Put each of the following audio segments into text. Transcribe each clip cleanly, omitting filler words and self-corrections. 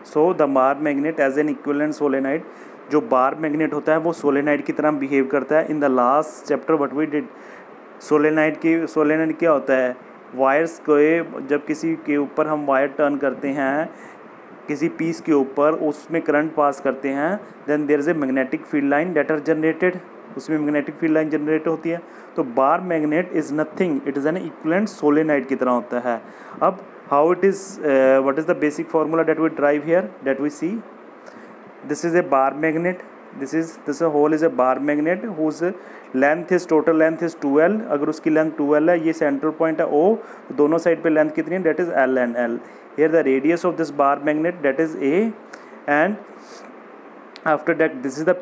So the bar magnet as an equivalent solenoid, जो bar magnet होता है वो सोलेनाइड की तरह बिहेव करता है। In the last chapter what we did, solenoid क्या होता है, वायर्स को जब किसी के ऊपर हम वायर टर्न करते हैं किसी पीस के ऊपर, उसमें करंट पास करते हैं, then there is a magnetic field line that are generated, उसमें मैग्नेटिक फील्ड लाइन जनरेट होती है। तो bar magnet is nothing, it is an equivalent solenoid की तरह होता है। अब how it is, what is the basic formula that we derive here, that we see, this is a bar magnet, this hole is a bar magnet whose length is, total length is 2l। अगर उसकी length 2l है, ये central point है O, दोनों side पे length कितनी है, that is l and l। here the radius of this bar magnet that is a, and after that this is the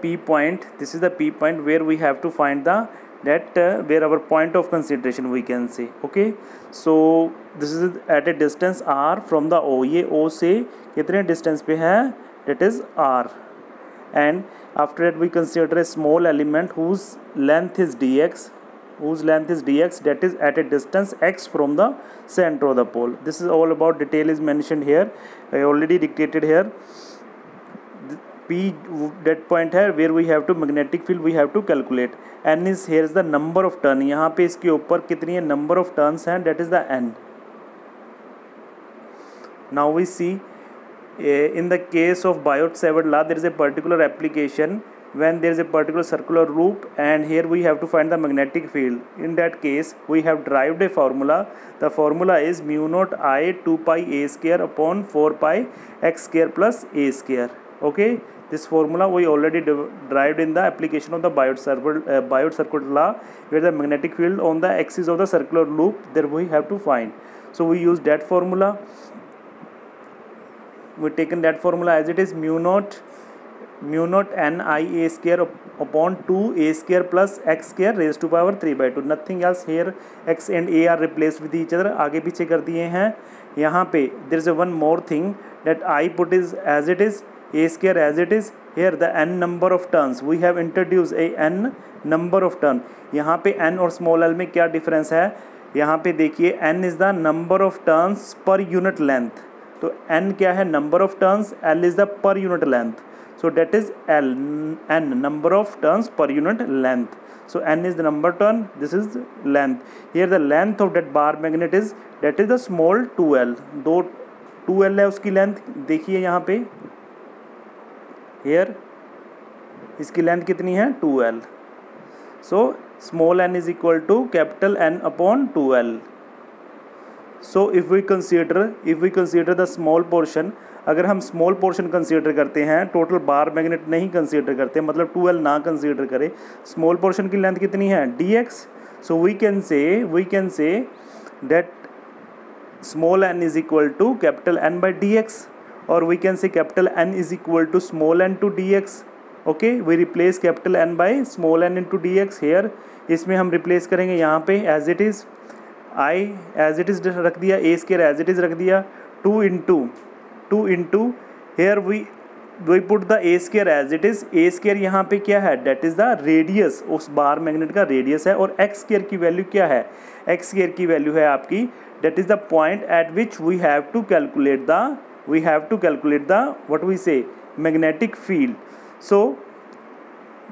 p point where we have to find the where our point of concentration we can say, okay। so this is at a distance r from the O, ये O से कितने distance पे है, that is r, and after that we consider a small element whose length is dx, that is at a distance x from the center of the pole। this is all about, detail is mentioned here, I already dictated here। P that point है where we have to magnetic field we have to calculate, n is, here is the number of turn, यहाँ पे इसके ऊपर कितनी है number of turns हैं, that is the n। now we see in the case of Biot-Savart law there is a particular application when there is a particular circular loop and here we have to find the magnetic field। in that case we have derived a formula, the formula is mu naught I 2 pi a square upon 4 pi x square plus a square, okay। this formula we already derived in the application of the Biot-Savart law where the magnetic field on the axis of the circular loop there we have to find, so we use that formula, we taken that formula as it is, mu naught n I a square upon 2 a square plus x square raised to power 3/2, nothing else here, x and a are replaced with each other, आगे पीछे कर दिए हैं। यहाँ पे there is a one more thing that I put is as it is, a square as it is, here the n number of turns we have introduced a n number of turn। यहाँ पे n और small l में क्या difference है, यहाँ पे देखिए n is the number of turns per unit length, तो n क्या है, number of turns, l is the per unit length, so that is l, n number of turns per unit length, so n is the number turn, this is length। here the length of that bar magnet is, that is the small 2l, दो 2l है उसकी length, देखिए यहाँ पे here इसकी length कितनी है 2l, so small n is equal to capital N upon 2l। so if we consider the small portion, अगर हम स्मॉल पोर्शन कंसीडर करते हैं, टोटल बार मैग्नेट नहीं कंसीडर करते, मतलब 2l ना कंसीडर करें, स्मॉल पोर्शन की लेंथ कितनी है dx, so we can say that small n is equal to capital N by dx, और we can say capital N is equal to small n to dx, okay. We replace capital N by small n into dx here, इसमें हम replace करेंगे यहाँ पे as it is, I as it is रख दिया, A square as it is रख दिया, 2 into here we put the A square as it is, A square यहाँ पे क्या है, डेट इज़ द रेडियस, उस बार मैग्नेट का रेडियस है, और एक्स स्केयर की वैल्यू क्या है, एक्स स्केयर की वैल्यू है आपकी, that is the point at which we have to calculate the what we say magnetic field. So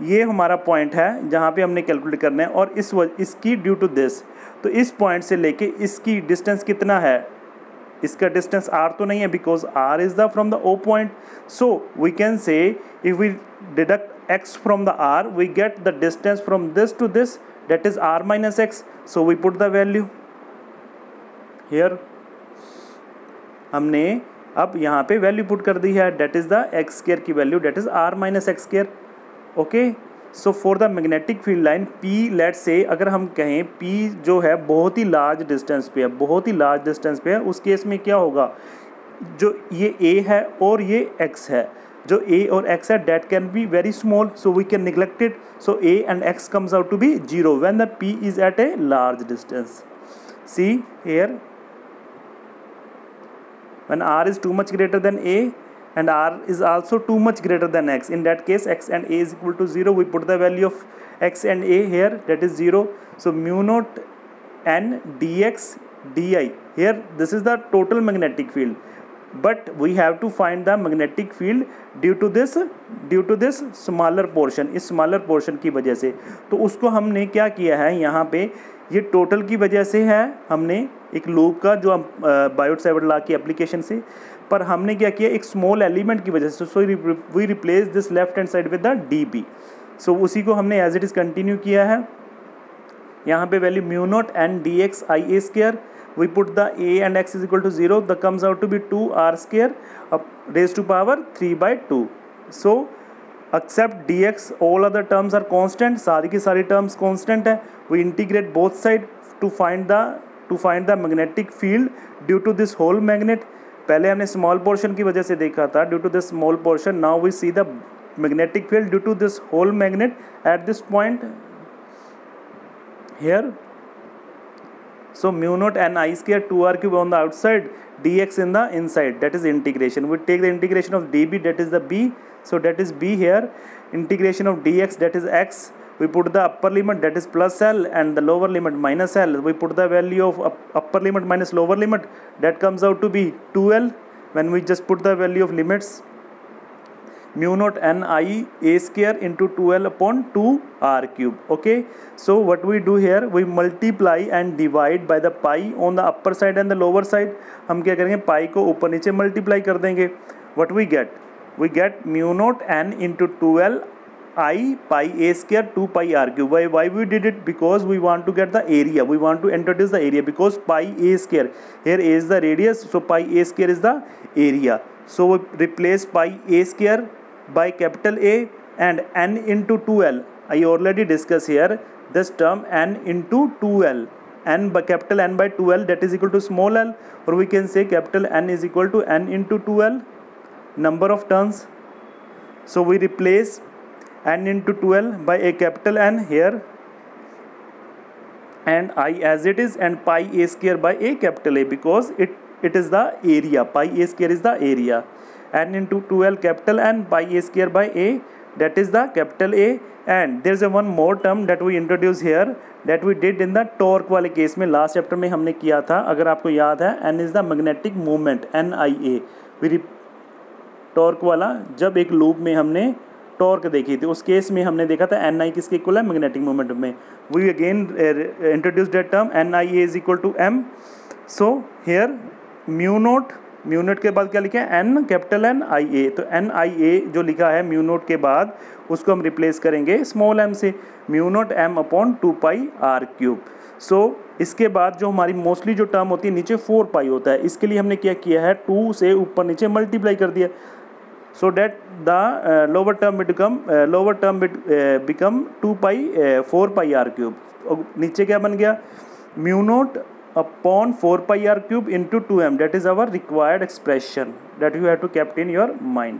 ये हमारा पॉइंट है जहाँ पे हमने कैलकुलेट करना है, और इसकी ड्यू टू दिस, तो इस पॉइंट से लेके इसकी डिस्टेंस कितना है, इसका डिस्टेंस r तो नहीं है, because r is the from the O point, so we can say if we deduct x from the r we get the distance from this to this, that is r minus x, so we put the value here, हमने अब यहाँ पे value put कर दी है, that is the x square की value, that is r minus x square, okay. So for the magnetic field line P, late से अगर हम कहें P जो है बहुत ही लार्ज डिस्टेंस पे है, उस केस में क्या होगा, जो ये A है और ये X है, जो A और X है that can be very small, so we can neglect it, so A and X comes out to be 0 when the P is at a large distance। see here, when R is too much greater than A and R is also too much greater than X, in that case X and A is equal to 0, we put the value of X and A here, that is 0, so mu naught n dx di, here this is the total magnetic field, but we have to find the magnetic field due to this smaller portion, इस smaller portion की वजह से। तो उसको हमने क्या किया है, यहाँ पे ये टोटल की वजह से है, हमने एक लूप का जो बायोट-सैवर्ट लॉ की एप्लीकेशन से, पर हमने क्या किया एक स्मॉल एलिमेंट की वजह से, so we replace this left hand side with the D B. So उसी को हमने एज इट इज़ कंटिन्यू किया है। यहाँ पे value mu not an D x I A square, we put the a and x is equal to 0, that comes out to be 2 r square raised to power 3 by 2. So except dx all other terms are constant, सारी की सारी terms constant है। we integrate both side to find the magnetic field due to this whole magnet। पहले हमने small portion की वजह से देखा था due to this small portion, now we see the magnetic field due to this whole magnet at this point here। So mu naught n I square 2r cube on the outside, dx in the inside, that is integration। We take the integration of db, that is the b, so that is b here, integration of dx, that is x, we put the upper limit, that is plus l, and the lower limit minus l, we put the value of upper limit minus lower limit, that comes out to be 2l, when we just put the value of limits, mu naught n I a square into 2l upon 2 r cube। okay, so what we do here, we multiply and divide by the pi on the upper side and the lower side। हम क्या करेंगे, पाई को ऊपर नीचे multiply कर देंगे। what we get mu naught n into 2l I pi a square 2 pi r cube। why we did it, because we want to get the area, we want to introduce the area, because pi a square, here a is the radius, so pi a square is the area। so we replace pi a square by capital A and n into 2l। I already discussed here this term n into 2l, n by capital N by 2l, that is equal to small l, or we can say capital N is equal to n into 2l, number of turns। so we replace n into 2l by a capital N here, and I as it is, and pi a square by a capital A, because it is the area, pi a square is the area, n into 2l capital N pi a square by a, that is the capital A। and there is a one more term that we introduce here, that we did in the torque वाले case में, last chapter में हमने किया था, अगर आपको याद है, n is the magnetic moment, NIA। Torque वाला जब एक लूप में हमने टॉर्क देखी थी, उस केस में हमने देखा था NI किसके इक्वल है, मैग्नेटिक मोमेंट में। We again introduce that term NIA is equal to m। So here mu naught के बाद क्या लिखा है, n capital N I A। तो N I A जो लिखा है म्यू नोट के बाद, उसको हम रिप्लेस करेंगे स्मॉल m से, म्यू नोट m अपॉन 2 पाई r क्यूब। सो इसके बाद जो हमारी मोस्टली जो टर्म होती है नीचे 4 पाई होता है, इसके लिए हमने क्या किया है, 2 से ऊपर नीचे मल्टीप्लाई कर दिया, so that the lower term become 2 pi 4 pi r cube। और नीचे क्या बन गया, mu naught upon 4 pi r cube into 2m, that is our required expression that you have to keep in your mind।